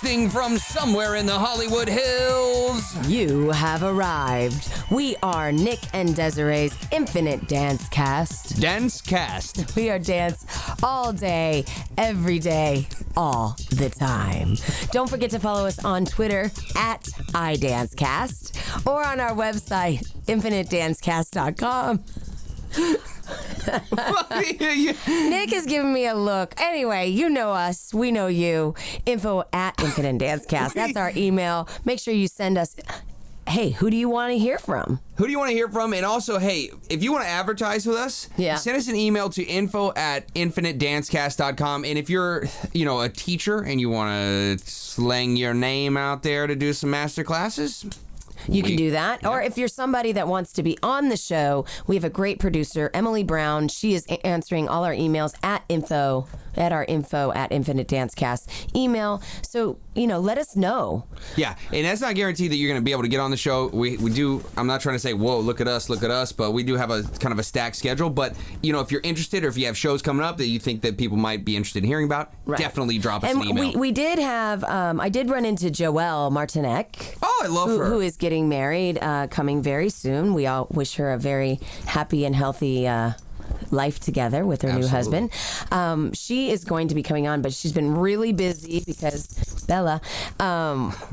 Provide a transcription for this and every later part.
Broadcasting from somewhere in the Hollywood Hills. You have arrived. We are Nick and Desiree's Infinite Dance Cast. Dance Cast. We are dance all day, every day, all the time. Don't forget to follow us on Twitter at iDanceCast or on our website, infinitedancecast.com. Nick is giving me a look. Anyway, you know us. We know you. Info at Infinite Dancecast. That's our email. Make sure you send us... Hey, who do you want to hear from? Who do you want to hear from? And also, hey, if you want to advertise with us, send us an email to info@infinitedancecast.com. And if you're, a teacher and you want to slang your name out there to do some master classes... You can do that. Yeah. Or if you're somebody that wants to be on the show, we have a great producer, Emily Brown. She is answering all our emails at our info at Infinite Dancecast email. So, let us know. Yeah, and that's not guaranteed that you're going to be able to get on the show. We do, I'm not trying to say, whoa, look at us, but we do have a kind of a stacked schedule. But, if you're interested or if you have shows coming up that you think that people might be interested in hearing about, definitely drop us an email. We did have, I did run into Joelle Martinek. Oh, I love her. Who is getting married coming very soon. We all wish her a very happy and healthy life together with her new husband. She is going to be coming on, but she's been really busy because Bella,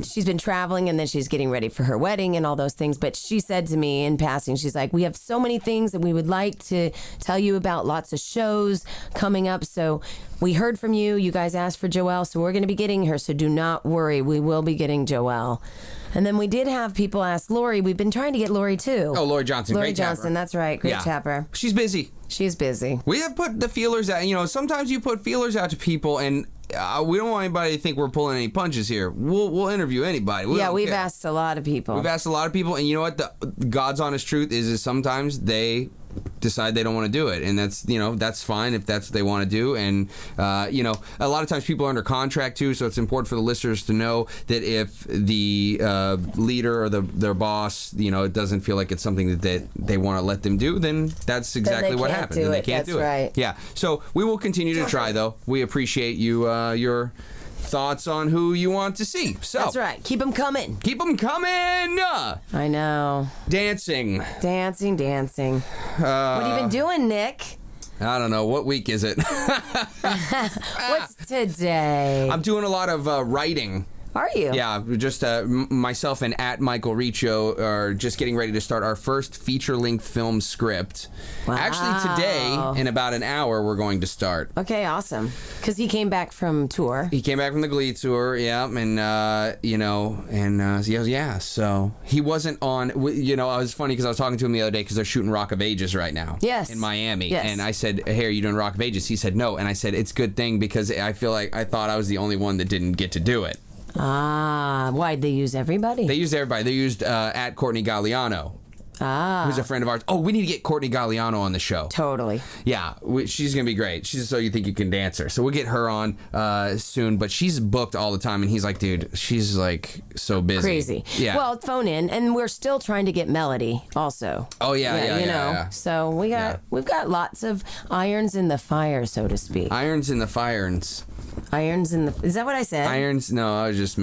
she's been traveling and then she's getting ready for her wedding and all those things. But she said to me in passing, she's like, we have so many things that we would like to tell you about, lots of shows coming up. So we heard from you. You guys asked for Joelle, so we're going to be getting her. So do not worry. We will be getting Joelle. And then we did have people ask Lori. We've been trying to get Lori, too. Oh, Lori Johnson. Lori great Johnson, tapper. That's right. Great tapper. She's busy. She's busy. We have put the feelers out. Sometimes you put feelers out to people, and we don't want anybody to think we're pulling any punches here. We'll interview anybody. We've asked a lot of people. We've asked a lot of people, and you know what? The God's honest truth is sometimes they decide they don't want to do it, and that's fine if that's what they want to do. And a lot of times people are under contract too, so it's important for the listeners to know that if the leader or their boss, it doesn't feel like it's something that they want to let them do, then that's exactly what happens. Then they can't do it. Right. Yeah. So we will continue to try, though. We appreciate you your thoughts on who you want to see. So that's right. Keep them coming. Keep them coming. I know. Dancing. What have you been doing, Nick? I don't know. What week is it? What's today? I'm doing a lot of writing. Are you? Yeah, just myself and at Michael Riccio are just getting ready to start our first feature-length film script. Wow. Actually, today, in about an hour, we're going to start. Okay, awesome. Because he came back from tour. He came back from the Glee tour, yeah, and, so he wasn't on, it was funny because I was talking to him the other day because they're shooting Rock of Ages right now. Yes. In Miami. Yes. And I said, hey, are you doing Rock of Ages? He said, no. And I said, it's a good thing because I feel like I thought I was the only one that didn't get to do it. Why'd they use everybody? They used everybody. They used at Courtney Galliano. Who's a friend of ours. Oh, we need to get Courtney Galliano on the show. Totally. Yeah, she's going to be great. She's So You Think You Can Dancer. So we'll get her on soon, but she's booked all the time, and he's like, dude, she's like so busy. Crazy. Yeah. Well, phone in, and we're still trying to get Melody also. Oh, yeah. So we've got lots of irons in the fire, so to speak. Irons in the firens. Irons in the... Is that what I said? Irons? No, I was just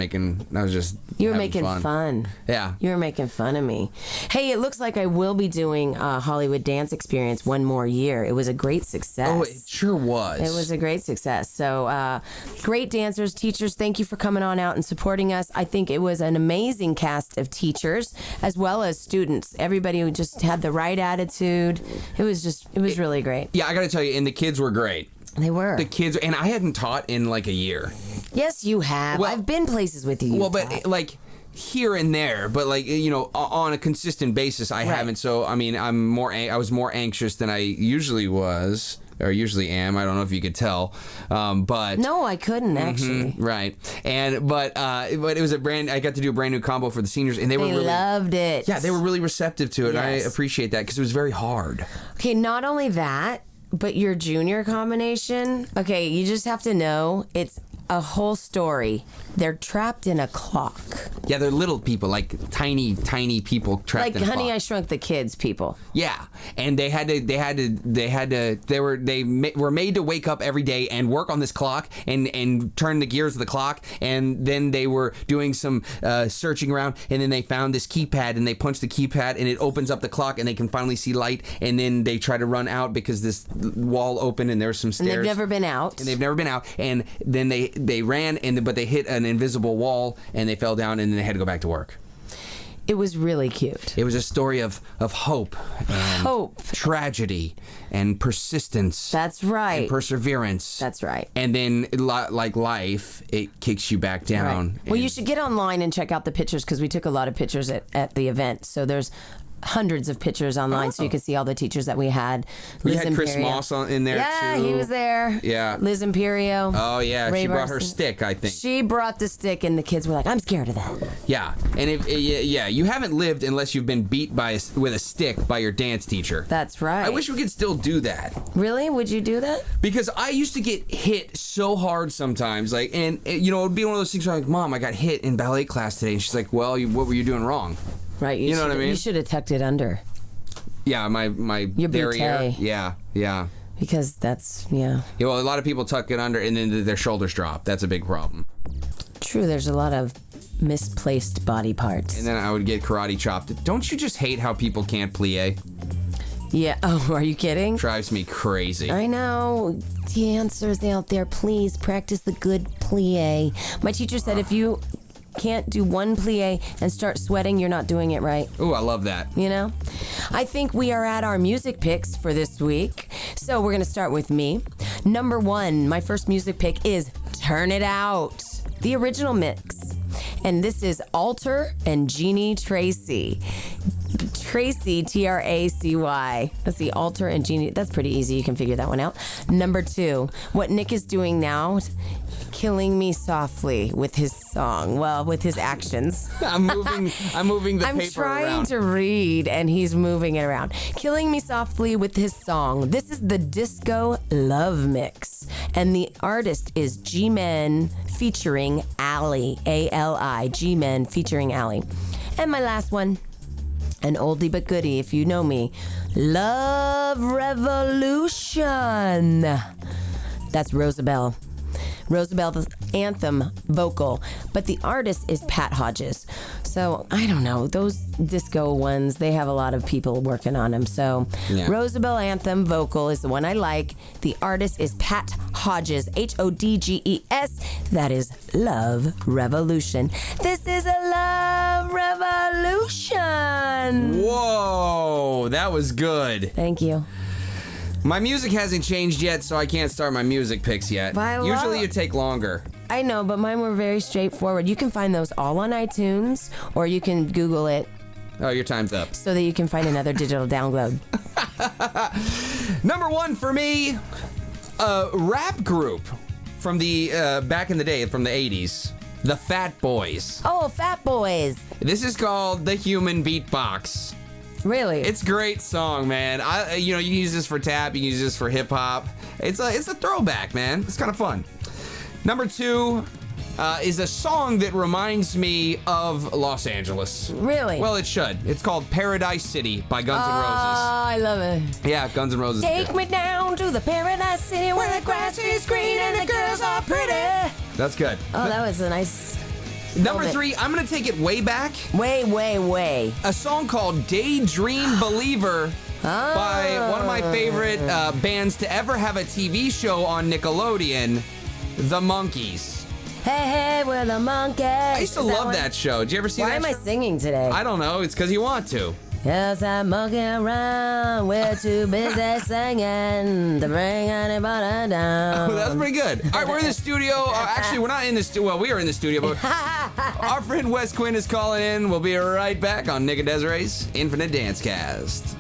You were making fun. Yeah. You were making fun of me. Hey, it looks like I will be doing Hollywood Dance Experience one more year. It was a great success. Oh, it sure was. It was a great success. So, great dancers, teachers, thank you for coming on out and supporting us. I think it was an amazing cast of teachers as well as students. Everybody who just had the right attitude. It was really great. Yeah, I got to tell you, and the kids were great. They were. The kids, and I hadn't taught in like a year. Yes, you have. Well, I've been places with you. Well, but like here and there, but like, on a consistent basis, I haven't. So, I mean, I was more anxious than I usually was. Or usually am. I don't know if you could tell, but no, I couldn't actually. Right, but it was I got to do a brand new combo for the seniors, and they loved it. Yeah, they were really receptive to it. Yes. And I appreciate that because it was very hard. Okay, not only that, but your junior combination. Okay, you just have to know it's a whole story. They're trapped in a clock. Yeah, they're little people, like tiny people trapped Like in a Honey, clock. I Shrunk the Kids people. Yeah, and they were made to wake up every day and work on this clock and turn the gears of the clock, and then they were doing some searching around, and then they found this keypad, and they punched the keypad, and it opens up the clock, and they can finally see light, and then they try to run out because this wall opened and there's some stairs. And they've never been out. And then they ran, but they hit an invisible wall, and they fell down, and then they had to go back to work. It was really cute. It was a story of hope and tragedy and persistence. That's right. And perseverance. That's right. And then, like life, it kicks you back down. Right. Well, you should get online and check out the pictures because we took a lot of pictures at the event. So there's hundreds of pictures online, so you can see all the teachers that we had. We had Chris Moss in there, too. Yeah, he was there. Yeah. Liz Imperio. Oh, yeah. Ray she brought Barson. her stick, I think. She brought the stick, and the kids were like, I'm scared of that. Yeah. And you haven't lived unless you've been beat with a stick by your dance teacher. That's right. I wish we could still do that. Really? Would you do that? Because I used to get hit so hard sometimes, and it would be one of those things where I'm like, Mom, I got hit in ballet class today. And she's like, well, what were you doing wrong? Right. You know what I mean? You should have tucked it under. Yeah, my Your derriere. bootay. Yeah. Because that's, yeah. Yeah, well, a lot of people tuck it under and then their shoulders drop. That's a big problem. True, there's a lot of misplaced body parts. And then I would get karate chopped. Don't you just hate how people can't plie? Yeah. Oh, are you kidding? Drives me crazy. I know. Dancers out there, please practice the good plie. My teacher said if you can't do one plie and start sweating, you're not doing it right. Ooh, I love that. You know? I think we are at our music picks for this week. So we're going to start with me. Number 1, my first music pick is Turn It Out, the original mix. And this is Alter and Jeannie Tracy. Tracy, Tracy. Let's see, Alter and Jeannie. That's pretty easy. You can figure that one out. Number 2, what Nick is doing now, killing me softly with his song. Well, with his actions. I'm moving the paper around. I'm trying to read, and he's moving it around. Killing me softly with his song. This is the Disco Love Mix, and the artist is G-Men featuring Ali. A-L-I. G-Men featuring Ali. And my last one, an oldie but goodie, if you know me. Love Revolution. That's Rosabelle. Rosabelle's anthem vocal, but the artist is Pat Hodges. So I don't know, those disco ones, they have a lot of people working on them. So yeah. Rosabelle anthem vocal is the one I like. The artist is Pat Hodges, Hodges. That is Love Revolution. This is a Love Revolution. Whoa, that was good. Thank you. My music hasn't changed yet, so I can't start my music picks yet. Usually you take longer. I know, but mine were very straightforward. You can find those all on iTunes, or you can Google it. Oh, your time's up. So that you can find another digital download. Number 1 for me, a rap group from the back in the day, from the 80s. The Fat Boys. Oh, Fat Boys. This is called The Human Beatbox. Really? It's a great song, man. You can use this for tap, you can use this for hip hop. It's a throwback, man. It's kind of fun. Number 2 is a song that reminds me of Los Angeles. Really? Well, it should. It's called Paradise City by Guns N' Roses. Oh, I love it. Yeah, Guns N' Roses. Take me down to the Paradise City where the grass is green and the girls are pretty. That's good. Oh, that was a nice... Number 3, I'm going to take it way back. Way. A song called Daydream Believer by one of my favorite bands to ever have a TV show on Nickelodeon, The Monkees. Hey, we're the Monkees. I used to love that show. Did you ever see that Why am I show? singing today? I don't know. It's because you want to. Yes, I'm monkeying around. We're too busy singing to bring anybody down. Oh, that was pretty good. All right, we're in the studio. Actually, we're not in the studio. Well, we are in the studio, but our friend Wes Quinn is calling in. We'll be right back on Nick and Desiree's Infinite Dance Cast.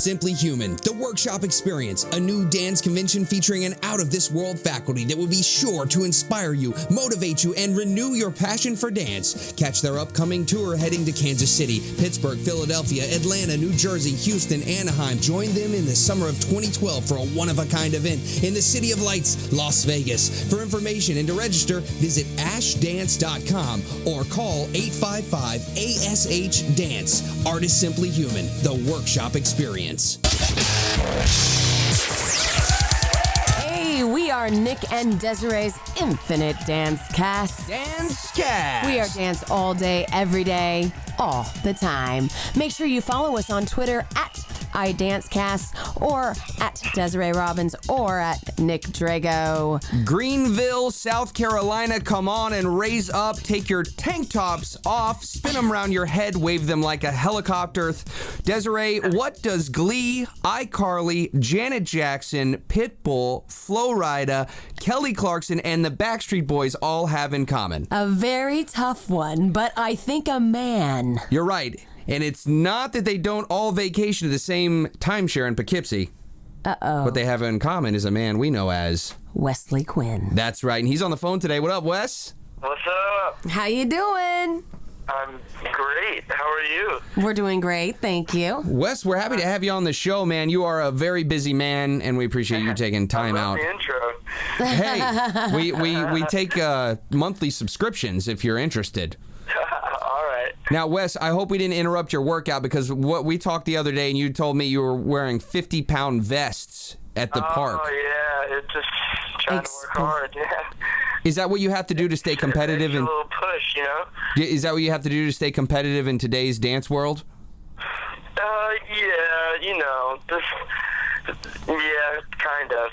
Simply Human, the workshop experience, a new dance convention featuring an out-of-this-world faculty that will be sure to inspire you, motivate you, and renew your passion for dance. Catch their upcoming tour heading to Kansas City, Pittsburgh, Philadelphia, Atlanta, New Jersey, Houston, Anaheim. Join them in the summer of 2012 for a one-of-a-kind event in the City of Lights, Las Vegas. For information and to register, visit ashdance.com or call 855-ASH-DANCE. Artist Simply Human, the workshop experience. Hey, we are Nick and Desiree's Infinite Dance Cast. Dance Cast. We are dance all day, every day, all the time. Make sure you follow us on Twitter at iDanceCast or at Desiree Robbins or at Nick Drago. Greenville, South Carolina, come on and raise up. Take your tank tops off, spin them around your head, wave them like a helicopter. Desiree, what does Glee, iCarly, Janet Jackson, Pitbull, Flo Rida, Kelly Clarkson, and the Backstreet Boys all have in common? A very tough one, but I think a man. You're right. And it's not that they don't all vacation to the same timeshare in Poughkeepsie. Uh-oh. What they have in common is a man we know as Wesley Quinn. That's right, and he's on the phone today. What up, Wes? What's up? How you doing? I'm great. How are you? We're doing great, thank you. Wes, we're happy to have you on the show, man. You are a very busy man, and we appreciate you taking time I love out. the intro. Hey, we take monthly subscriptions if you're interested. All right. Now, Wes, I hope we didn't interrupt your workout because what we talked the other day, and you told me you were wearing 50-pound vests at the park. Oh, yeah. It's just trying to work hard, yeah. Is that what you have to do to stay competitive? It's a little push, you know? Is that what you have to do to stay competitive in today's dance world? Yeah, you know, yeah, kind of.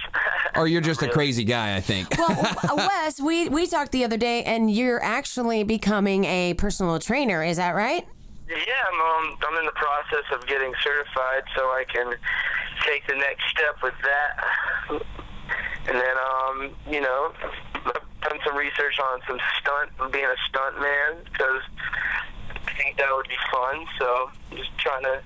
Or you're just a crazy guy, I think. Well, Wes, we talked the other day, and you're actually becoming a personal trainer. Is that right? Yeah, I'm in the process of getting certified so I can take the next step with that. And then, you know, I've done some research on being a stunt man, because I think that would be fun. So I'm just trying to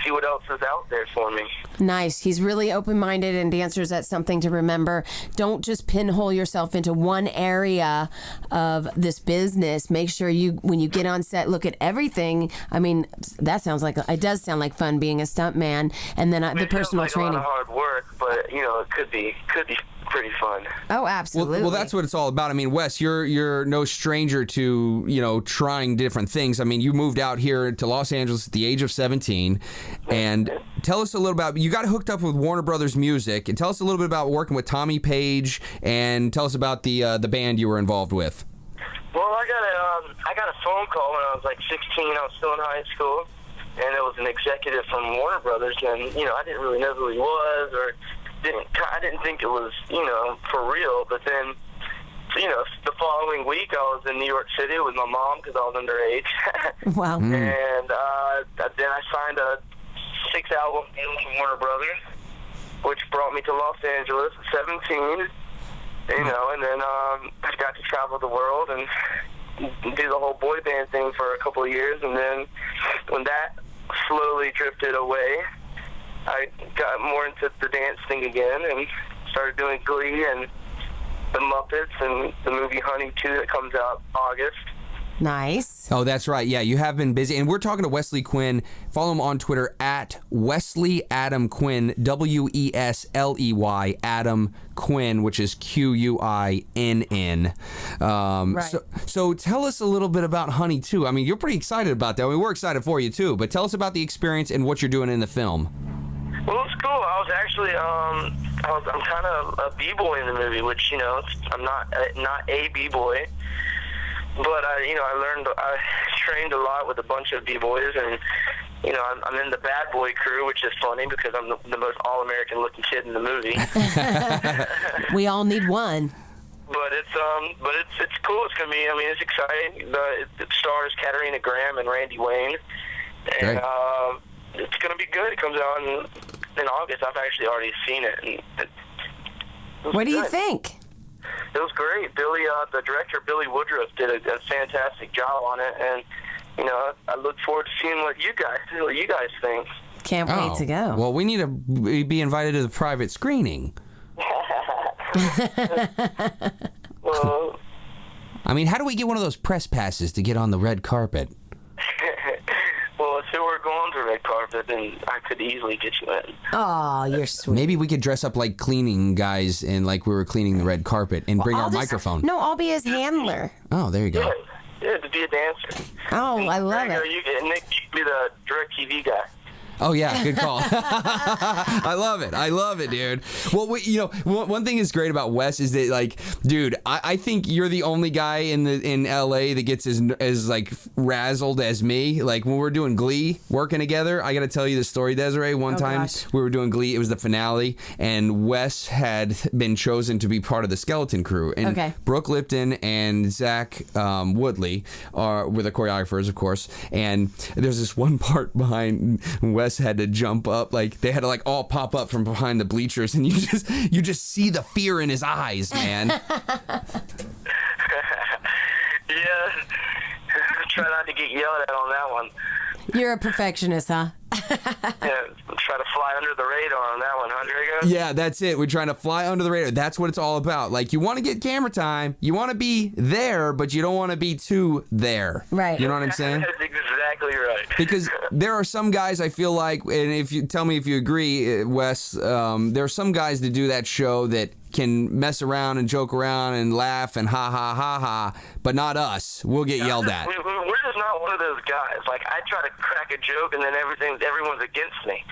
see what else is out there for me. Nice. He's really open-minded, and dancers, that's something to remember. Don't just pinhole yourself into one area of this business. Make sure when you get on set, look at everything. I mean, it does sound like fun being a stunt man, and then the personal training. A lot of hard work, but you know, it could be pretty fun. Oh, absolutely. Well, that's what it's all about. I mean, Wes, you're no stranger to, you know, trying different things. I mean, you moved out here to Los Angeles at the age of 17, and tell us a little about, you got hooked up with Warner Brothers Music, and tell us a little bit about working with Tommy Page, and tell us about the band you were involved with. Well, I got a phone call when I was like 16. I was still in high school, and it was an executive from Warner Brothers, and you know, I didn't really know who he was, or I didn't think it was, you know, for real. But then, you know, the following week I was in New York City with my mom because I was underage. Wow. And then I signed a 6-album deal from Warner Brothers, which brought me to Los Angeles at 17. You know, and then I got to travel the world and do the whole boy band thing for a couple of years. And then when that slowly drifted away, I got more into the dance thing again and started doing Glee and the Muppets and the movie Honey 2 that comes out August. Nice. Oh, that's right. Yeah, you have been busy. And we're talking to Wesley Quinn. Follow him on Twitter at Wesley Adam Quinn, Wesley Adam Quinn, which is Quinn. Right. So tell us a little bit about Honey 2. I mean, you're pretty excited about that. I mean, we're excited for you, too. But tell us about the experience and what you're doing in the film. Well, it was cool. I was actually, I'm kind of a b-boy in the movie, which, you know, I'm not a b-boy. But I trained a lot with a bunch of b-boys, and you know, I'm in the bad boy crew, which is funny because I'm the most all-American looking kid in the movie. We all need one. But it's cool. It's gonna be. I mean, it's exciting. It stars Katarina Graham and Randy Wayne, and it's gonna be good. It comes out in August. I've actually already seen it. And What do you think? It was great. The director, Billy Woodruff, did a fantastic job on it, and you know, I look forward to seeing what you guys think. Can't wait to go. Well, we need to be invited to the private screening. Well, I mean, how do we get one of those press passes to get on the red carpet? well, if you were going to red carpet, then I could easily get you in. Oh, you're sweet. Maybe we could dress up like cleaning guys and like we were cleaning the red carpet and bring our microphone. No, I'll be his handler. Oh, there you go. Yeah, to be a dancer. Oh, I love There it. you go. Nick, you can be the DirecTV guy. Oh, yeah, good call. I love it, dude. Well, one thing that's great about Wes is that, like, dude, I think you're the only guy in LA that gets as like razzled as me. Like when we're doing Glee, working together, I got to tell you the story, Desiree. One time we were doing Glee, it was the finale, and Wes had been chosen to be part of the skeleton crew, and Brooke Lipton and Zach Woodley were the choreographers, of course. And there's this one part behind Wes had to jump up, like they had to like all pop up from behind the bleachers, and you just see the fear in his eyes, man. Yeah. Try not to get yelled at on that one. You're a perfectionist, huh? Yeah, try to fly under the radar on that one, huh, Drago? Yeah, that's it. We're trying to fly under the radar. That's what it's all about. Like, you want to get camera time. You want to be there, but you don't want to be too there. Right. You know what I'm saying? That's exactly right. Because there are some guys, I feel like, and if you tell me if you agree, Wes, there are some guys that do that show that can mess around and joke around and laugh and ha ha ha ha, but not us. We'll get yelled at. We're just not one of those guys. Like, I try to crack a joke and then everyone's against me.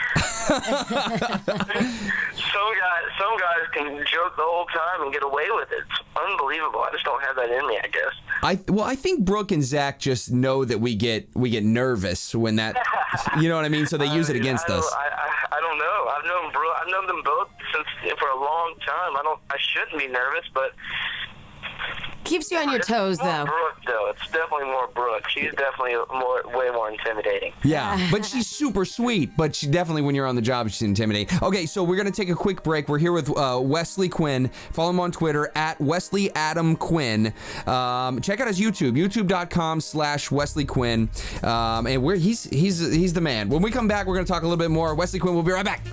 Some guys can joke the whole time and get away with it. It's unbelievable. I just don't have that in me, I guess. I think Brooke and Zach just know that we get nervous when that, you know what I mean? So they use it against us. I don't know. I've known them both for a long time. I shouldn't be nervous, but Keeps you on your toes, though. Brooke, though. It's definitely more Brooke. She's definitely way more intimidating. Yeah, but she's super sweet. But she definitely, when you're on the job, she's intimidating. Okay, so we're going to take a quick break. We're here with Wesley Quinn. Follow him on Twitter, at Wesley Adam Quinn. Check out his YouTube, youtube.com/Wesley Quinn. And he's the man. When we come back, we're going to talk a little bit more. Wesley Quinn, we'll be right back.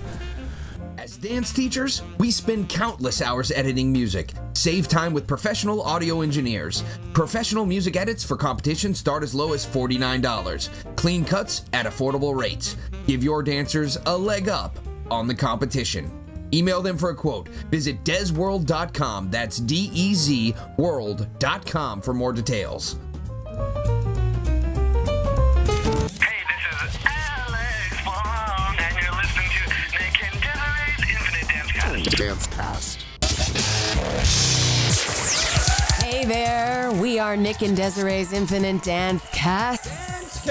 As dance teachers, we spend countless hours editing music. Save time with professional audio engineers. Professional music edits for competition start as low as $49. Clean cuts at affordable rates. Give your dancers a leg up on the competition. Email them for a quote. Visit dezworld.com. That's DEZ world.com for more details. Dance Cast. Hey there, we are Nick and Desiree's Infinite Dance Cast.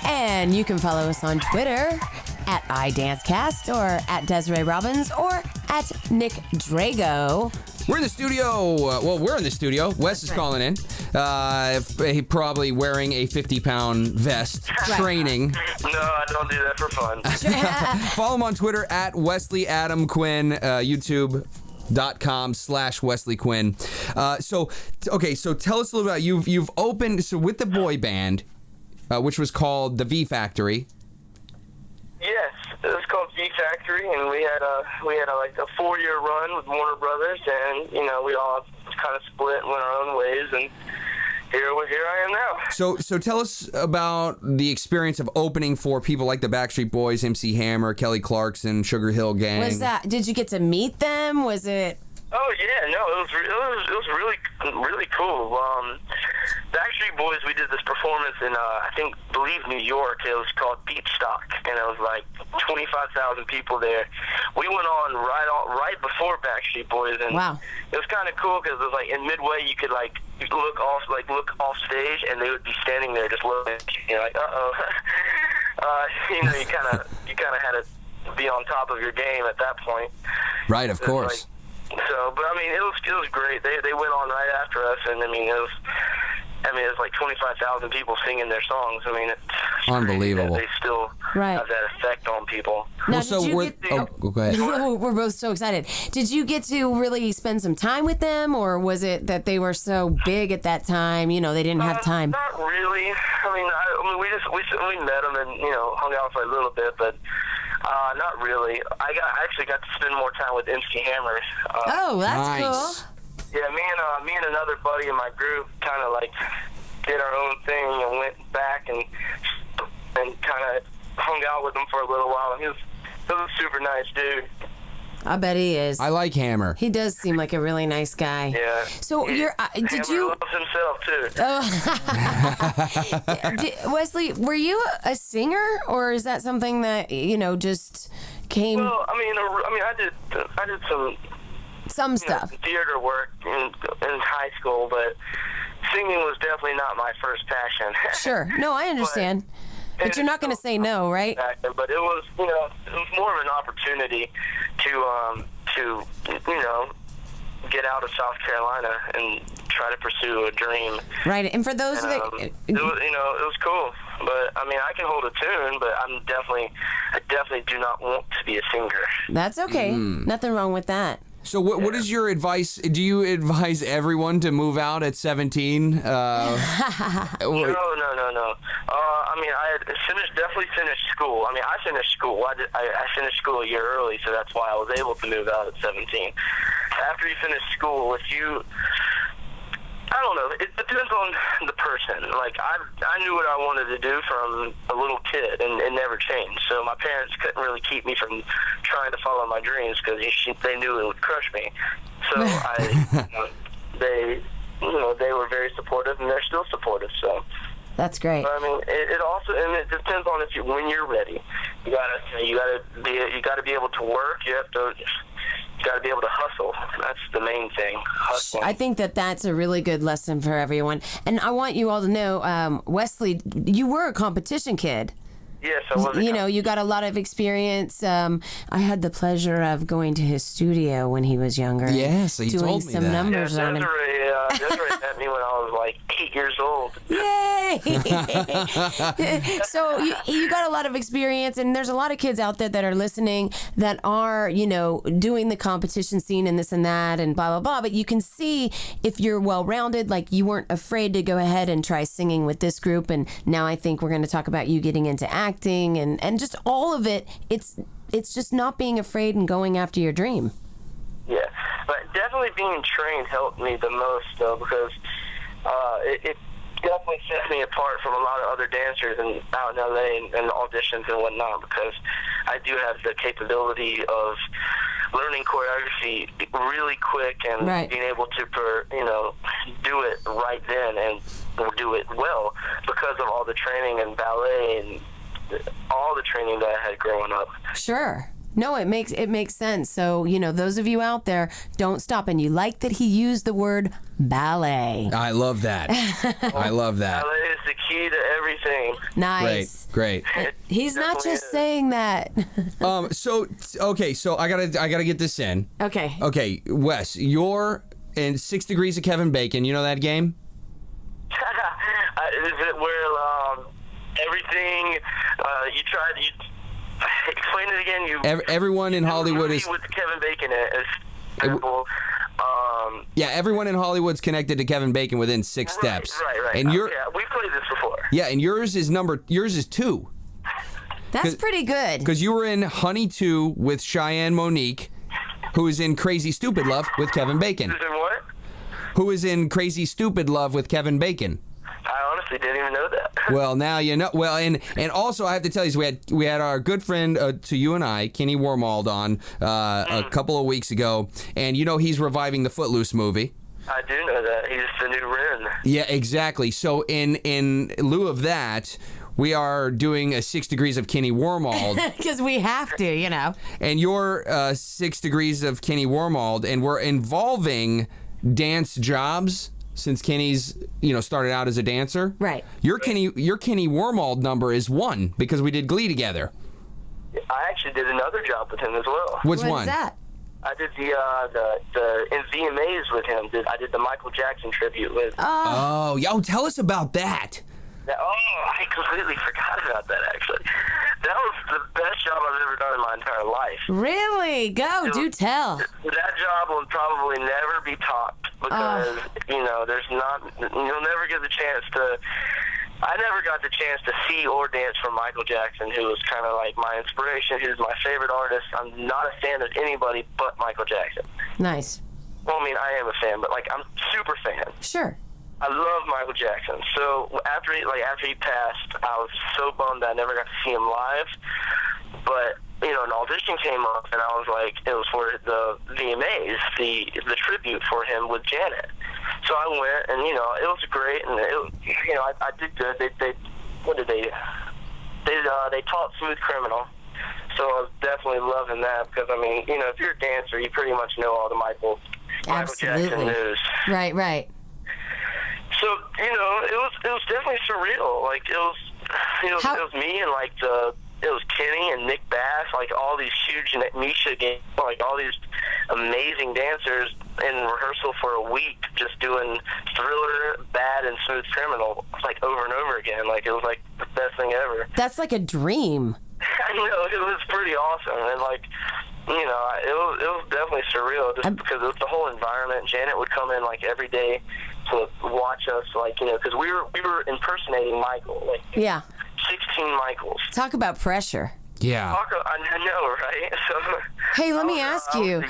And you can follow us on Twitter at iDanceCast or at Desiree Robbins or at Nick Drago. We're in the studio. We're in the studio. Wes is calling in. He probably wearing a 50-pound vest, training. No, I don't do that for fun. Follow him on Twitter at Wesley Adam Quinn, YouTube.com/Wesley Quinn. So tell us a little about you've opened with the boy band, which was called the V Factory. Yes, it was called V Factory, and we had a 4-year run with Warner Brothers, and we all kind of split and went our own ways, and here I am now. So tell us about the experience of opening for people like the Backstreet Boys, MC Hammer, Kelly Clarkson, Sugar Hill Gang. Did you get to meet them? Was it? Oh yeah, no, it was really cool. Backstreet Boys, we did this performance in I believe New York. It was called Beatstock, and it was like 25,000 people there. We went on right before Backstreet Boys, and wow. It was kind of cool because it was like in midway you could look off stage, and they would be standing there just looking. You're like, you kind of had to be on top of your game at that point. Right, of course. So, but I mean, it was great. They went on right after us, and it was like 25,000 people singing their songs. I mean, it's unbelievable. They still have that effect on people. Now, go ahead. We're both so excited. Did you get to really spend some time with them, or was it that they were so big at that time? They didn't have time. Not really. I mean, mean, we met him and, you know, hung out for a little bit, but not really. I actually got to spend more time with MC Hammer. Oh, that's Nice. cool. Yeah, me and another buddy in my group kind of like did our own thing and went back and kind of hung out with him for a little while. And he was a super nice dude. I bet he is. I like Hammer. He does seem like a really nice guy. Yeah. So did Hammer you? loves himself too. Wesley, were you a singer, or is that something that, you know, just came? Well, I mean, I did some stuff. Theater work in high school, but singing was definitely not my first passion. Sure. No, I understand. But you're not going to say no, right? But it was, you know, it was more of an opportunity to you know, get out of South Carolina and try to pursue a dream. Right. And for those And, that it was, you know, it was cool. But I mean, I can hold a tune, but I definitely do not want to be a singer. that's okay. Nothing wrong with that. So what is your advice? Do you advise everyone to move out at 17? No. I mean, I had definitely finished school. I mean, I finished school. I finished school a year early, so that's why I was able to move out at 17. After you finish school, I don't know. It depends on the person. Like, I knew what I wanted to do from a little kid, and it never changed. So my parents couldn't really keep me from trying to follow my dreams because they knew it would crush me. So they were very supportive, and they're still supportive. So That's great. I mean, it also, and it depends on when you're ready. You gotta be able to work. You got to be able to hustle. That's the main thing. Hustling. I think that's a really good lesson for everyone. And I want you all to know, Wesley, you were a competition kid. Yes, I was. You know, you got a lot of experience. I had the pleasure of going to his studio when he was younger. Yeah, so you doing told me some that. numbers on him. Desiree met me when I was like 8 years old. Yay! So you got a lot of experience, and there's a lot of kids out there that are listening that are, you know, doing the competition scene and this and that and blah, blah, blah. But you can see if you're well-rounded, like you weren't afraid to go ahead and try singing with this group. And now I think we're going to talk about you getting into acting and just all of it. It's just not being afraid and going after your dream. Yeah, but definitely being trained helped me the most, though, because it definitely set me apart from a lot of other dancers out in LA and auditions and whatnot, because I do have the capability of learning choreography really quick and being able to, do it right then and do it well because of all the training and ballet and all the training that I had growing up. Sure. No, it makes sense. So, you know, those of you out there, don't stop. And you like that he used the word ballet. I love that. I love that. Ballet is the key to everything. Nice. Great. He's not just saying that. So I gotta get this in. Okay. Okay, Wes, you're in 6 Degrees of Kevin Bacon. You know that game? Is it where everything you tried to... Explain it again. Everyone in Hollywood is with Kevin Bacon as example. Yeah, everyone in Hollywood's connected to Kevin Bacon within 6 steps. Right. And yeah, we've played this before. Yeah, and yours is 2. That's pretty good. Because you were in Honey 2 with Cheyenne Monique, who is in Crazy Stupid Love with Kevin Bacon. Is in what? Who is in Crazy Stupid Love with Kevin Bacon. I honestly didn't even know that. Well, now you know. Well, and also I have to tell you, so we had our good friend to you and I, Kenny Wormald, on a couple of weeks ago, and you know he's reviving the Footloose movie. I do know that. He's the new Ren. Yeah, exactly. So in lieu of that, we are doing a 6 Degrees of Kenny Wormald. Because we have to, you know. And you're 6 Degrees of Kenny Wormald, and we're involving dance jobs. Since Kenny's, started out as a dancer. Right. Your Kenny Wormald number is 1 because we did Glee together. I actually did another job with him as well. Which What one? is that? I did the in VMAs with him. I did the Michael Jackson tribute with. Oh, tell us about that. I completely forgot about that, actually. That was the best job I've ever done in my entire life. Really? Do tell. That job will probably never be topped because, you'll never get the chance to I never got the chance to see or dance from Michael Jackson, who was kind of like my inspiration. He's my favorite artist. I'm not a fan of anybody but Michael Jackson. Nice. Well, I mean, I am a fan, but like I'm super fan. Sure. I love Michael Jackson. So after he passed, I was so bummed that I never got to see him live. But an audition came up, and I was like, it was for the VMAs, the tribute for him with Janet. So I went, and it was great, and I did good. They taught Smooth Criminal. So I was definitely loving that because, I mean, if you're a dancer, you pretty much know all the Michael Jackson news. Right. So, it was definitely surreal. Like, it was me and, like, it was Kenny and Nick Bass, like, all these huge Misha games, like, all these amazing dancers in rehearsal for a week just doing Thriller, Bad, and Smooth Criminal, like, over and over again. Like, it was, like, the best thing ever. That's like a dream. I know, it was pretty awesome, and like, it was definitely surreal just because it was the whole environment. Janet would come in like every day to watch us, like, because we were impersonating Michael, like 16 Michaels. Talk about pressure. Yeah. I know, right? So, hey, let me ask you. I was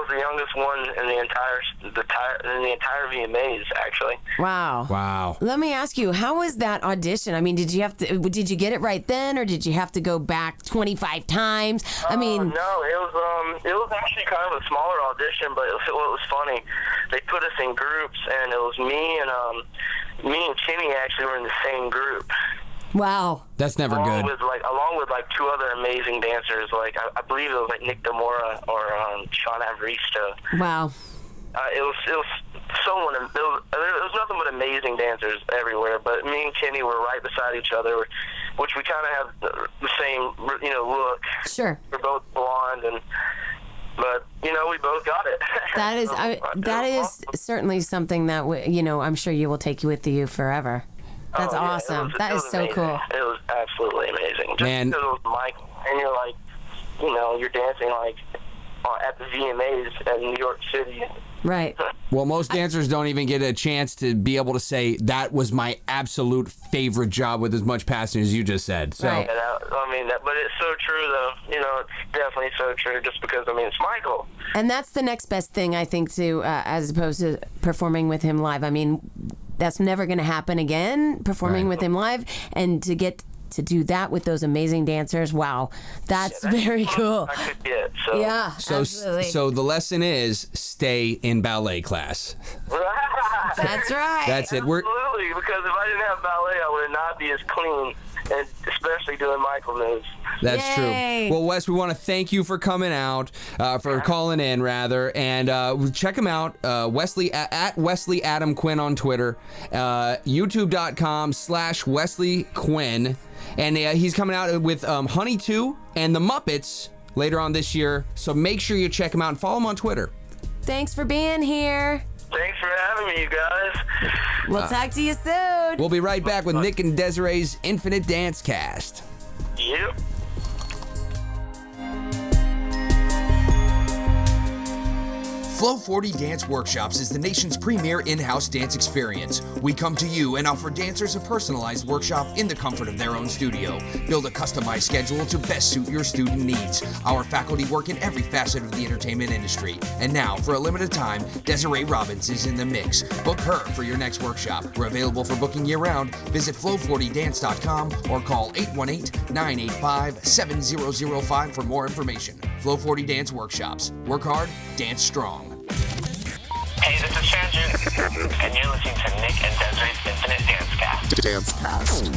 the youngest one in the entire VMAs, actually. Wow. Let me ask you, how was that audition? I mean, did you get it right then, or did you have to go back 25 times? I mean, no, it was actually kind of a smaller audition, but what was funny, they put us in groups, and it was me and Kenny actually were in the same group. Wow. That's never good. Along with two other amazing dancers. Like, I believe it was like Nick Demora or Sean Avristo. Wow. It was someone. There was nothing but amazing dancers everywhere. But me and Kenny were right beside each other, which we kind of have the same, look. Sure. We're both blonde, but we both got it. That is certainly something that I'm sure you will take with you forever. That's awesome. That is so cool. It was absolutely amazing. Just Man. because it was Michael, and you're like, you're dancing like at the VMAs in New York City. Right. Well, most dancers don't even get a chance to be able to say that was my absolute favorite job with as much passion as you just said. So. Right. But it's so true, though. It's definitely so true. Just because it's Michael. And that's the next best thing, I think, to as opposed to performing with him live. I mean, that's never going to happen again, performing with him live, and to get to do that with those amazing dancers, wow, that's very cool. I could get, so. Yeah, absolutely. So the lesson is stay in ballet class. That's right. That's it. Absolutely, because if I didn't have ballet, I would not be as clean, and especially doing Michael moves. That's Yay. true. Well, Wes, we want to thank you for coming out, for calling in, rather, and check him out, Wesley at Wesley Adam Quinn on Twitter, YouTube.com/Wesley Quinn, and he's coming out with Honey 2 and the Muppets later on this year. So make sure you check him out and follow him on Twitter. Thanks for being here. Thanks for having me, you guys. We'll talk to you soon. We'll be right back with Nick and Desiree's Infinite Dance Cast. Yep. Flow 40 Dance Workshops is the nation's premier in-house dance experience. We come to you and offer dancers a personalized workshop in the comfort of their own studio. Build a customized schedule to best suit your student needs. Our faculty work in every facet of the entertainment industry. And now, for a limited time, Desiree Robbins is in the mix. Book her for your next workshop. We're available for booking year-round. Visit flow40dance.com or call 818-985-7005 for more information. Flow 40 Dance Workshops. Work hard, dance strong. Hey, this is Shanjun, and you're listening to Nick and Desiree's Infinite Dance Cast. Dance Cast.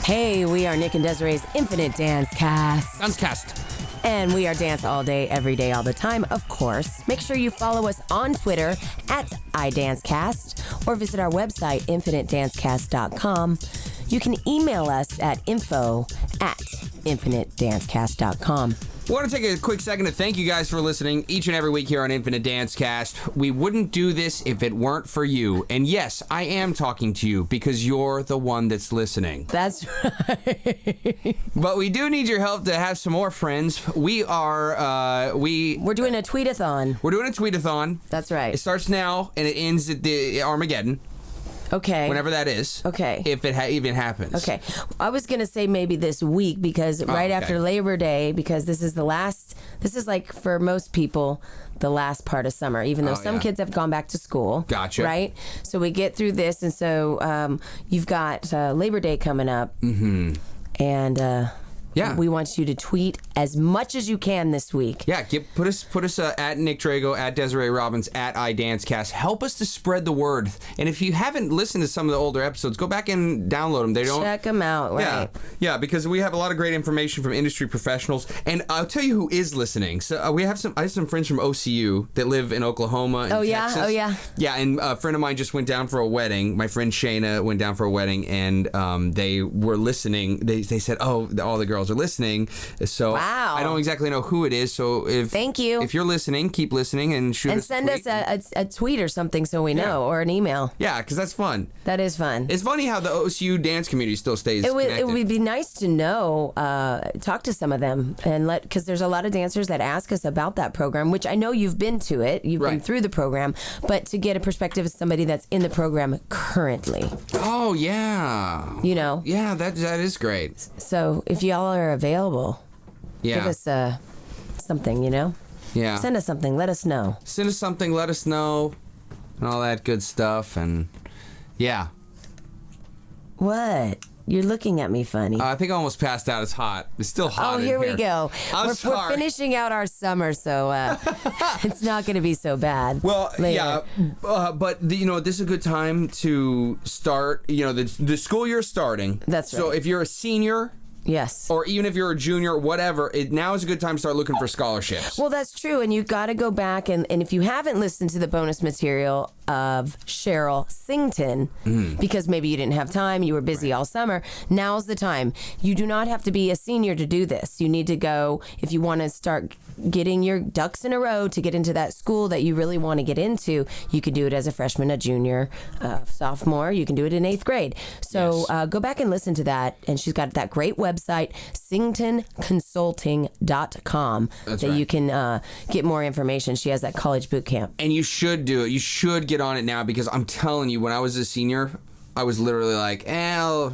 Hey, we are Nick and Desiree's Infinite Dance Cast. Dance Cast. And we are dance all day, every day, all the time, of course. Make sure you follow us on Twitter at iDanceCast or visit our website, infinitedancecast.com. You can email us at info@infinitedancecast.com. I want to take a quick second to thank you guys for listening each and every week here on Infinite Dance Cast. We wouldn't do this if it weren't for you. And yes, I am talking to you because you're the one that's listening. That's right. But we do need your help to have some more friends. We're doing a tweetathon. We're doing a tweetathon. That's right. It starts now and it ends at the Armageddon. Okay. Whenever that is. Okay. If it even happens. Okay. I was going to say maybe this week because after Labor Day, because this is like for most people, the last part of summer, even though some kids have gone back to school. Gotcha. Right? So we get through this, and so you've got Labor Day coming up. Mm-hmm. And we want you to tweet as much as you can this week. Yeah, put us at Nick Drago, at Desiree Robbins, at iDanceCast. Help us to spread the word. And if you haven't listened to some of the older episodes, go back and download them. Check them out, right? Yeah, because we have a lot of great information from industry professionals. And I'll tell you who is listening. So I have some friends from OCU that live in Oklahoma and Texas. Oh yeah. Yeah, and a friend of mine just went down for a wedding. My friend Shayna went down for a wedding, and they were listening. They said, "Oh, all the girls are listening." So wow. I don't exactly know who it is. So thank you. If you're listening, keep listening and shoot us send us a tweet or something so we know, or an email. Yeah, because that's fun. That is fun. It's funny how the OCU dance community still stays connected. It would be nice to know, talk to some of them, and because there's a lot of dancers that ask us about that program, which I know you've been to it, you've been through the program, but to get a perspective of somebody that's in the program currently. Oh yeah. Yeah, that is great. So if y'all are available, give us something, Yeah. Send us something, let us know. Send us something, let us know, and all that good stuff, and yeah. What? You're looking at me funny. I think I almost passed out. It's hot. It's still hot. Oh, here we go. We're finishing out our summer, so it's not going to be so bad. Well, later. but this is a good time to start. The school year starting. That's right. So if you're a senior. Yes. Or even if you're a junior, whatever, now is a good time to start looking for scholarships. Well, that's true. And you've got to go back. And if you haven't listened to the bonus material of Cheryl Sington, because maybe you didn't have time, you were busy all summer, now's the time. You do not have to be a senior to do this. You need to go, if you want to start getting your ducks in a row to get into that school that you really want to get into, you could do it as a freshman, a junior, sophomore. You can do it in 8th grade. So go back and listen to that. And she's got that great website, singtonconsulting.com, you can get more information. She has that college boot camp. And you should do it. You should get on it now, because I'm telling you, when I was a senior, I was literally like,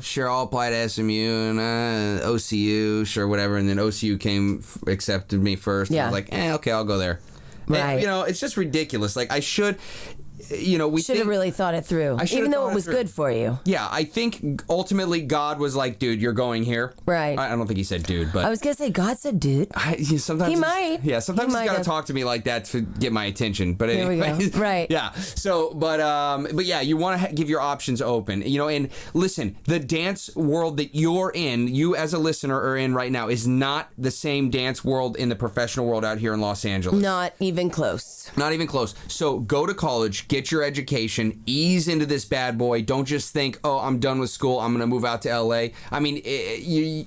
sure, I'll apply to SMU and OCU, sure, whatever. And then OCU accepted me first. Yeah. And I was like, okay, I'll go there. Right. And, it's just ridiculous. Like, I should... we should have really thought it through, even though it was good for you. Yeah, I think ultimately God was like, dude, you're going here. Right. I don't think he said dude, but... I was going to say, God said dude. Sometimes he might. Yeah, sometimes he's got to talk to me like that to get my attention. But anyway. Here we go. Right. Yeah. So, but yeah, you want to give your options open. And listen, the dance world that you're in, you as a listener are in right now, is not the same dance world in the professional world out here in Los Angeles. Not even close. Not even close. So go to college, get your education, ease into this bad boy. Don't just think, oh, I'm done with school, I'm going to move out to LA. I mean,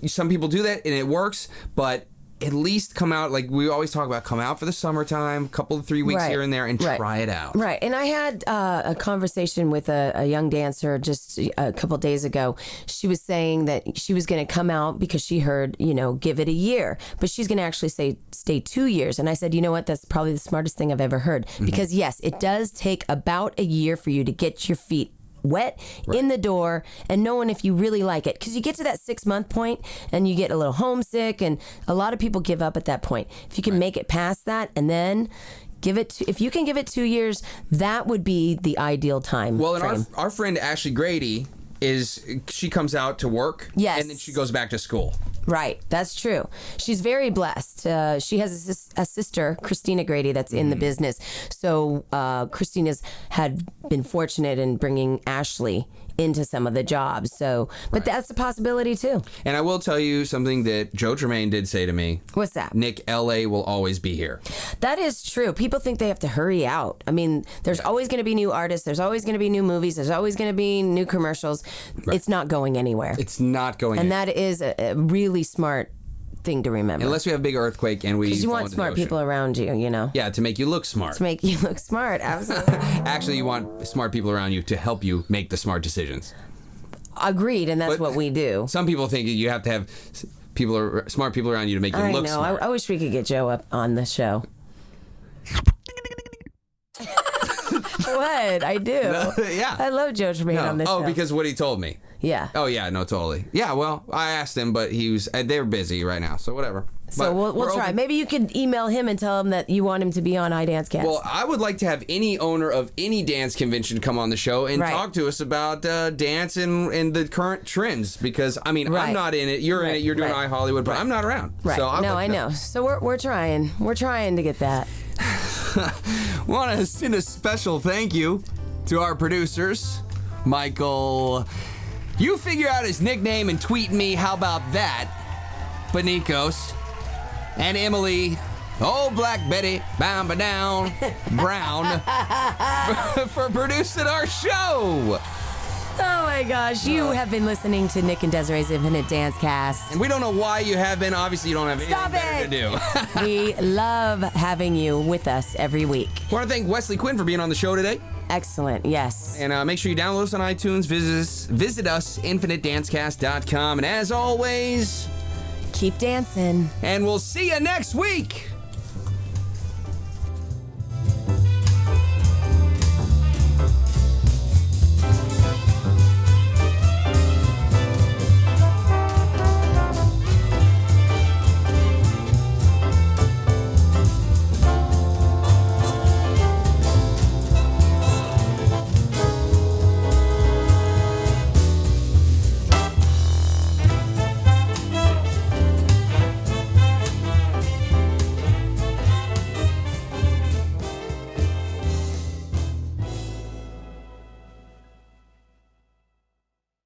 some people do that and it works, but at least come out, like we always talk about, come out for the summertime, couple of 3 weeks here and there, and try it out. Right. And I had a conversation with a young dancer just a couple days ago. She was saying that she was going to come out because she heard, give it a year, but she's going to actually stay 2 years. And I said, you know what? That's probably the smartest thing I've ever heard. Because yes, it does take about a year for you to get your feet wet in the door and knowing if you really like it, because you get to that 6-month point and you get a little homesick, and a lot of people give up at that point. If you can make it past that and then if you can give it 2 years, that would be the ideal time. Well, and our friend Ashley Grady she comes out to work, and then she goes back to school. Right, that's true. She's very blessed. She has a sister, Christina Grady, that's in the business. So Christina's had been fortunate in bringing Ashley into some of the jobs. So, but that's a possibility too. And I will tell you something that Joe Tremaine did say to me. What's that? Nick, LA will always be here. That is true. People think they have to hurry out. I mean, there's always going to be new artists. There's always going to be new movies. There's always going to be new commercials. Right. It's not going anywhere. It's not going anywhere. And that is a really smart thing to remember. Unless we have a big earthquake and we Because you fall want into smart the ocean. people around you, you know? Yeah, to make you look smart. To make you look smart, absolutely. Actually, you want smart people around you to help you make the smart decisions. Agreed, and that's But what we do. Some people think you have to have smart people around you to make you I look know. smart. I wish we could get Joe up on the show. What? I do. Yeah. I love Joe Tremaine on the show. Oh, because what he told me. Yeah. Oh, yeah, no, totally. Yeah, well, I asked him, but they're busy right now, so whatever. So But we'll try. open- Maybe you could email him and tell him that you want him to be on iDanceCast. Well, I would like to have any owner of any dance convention come on the show and Right. talk to us about dance and the current trends. Because, I mean, Right. I'm not in it. You're in Right. it. You're doing Right. iHollywood, but I'm not around. right. So No, I know. So we're trying. We're trying to get that. Want to send a special thank you to our producers, Michael. You figure out his nickname and tweet me. How about that? Banikos. And Emily. Oh, Black Betty. Bamba down. Brown. for producing our show. Oh my gosh, you have been listening to Nick and Desiree's Infinite Dance Cast. And we don't know why you have been. Obviously, you don't have anything Stop better it. to do. We love having you with us every week. Want to thank Wesley Quinn for being on the show today. Excellent, yes. And make sure you download us on iTunes. Visit us, infinitedancecast.com. And as always, Keep dancing. and we'll see you next week.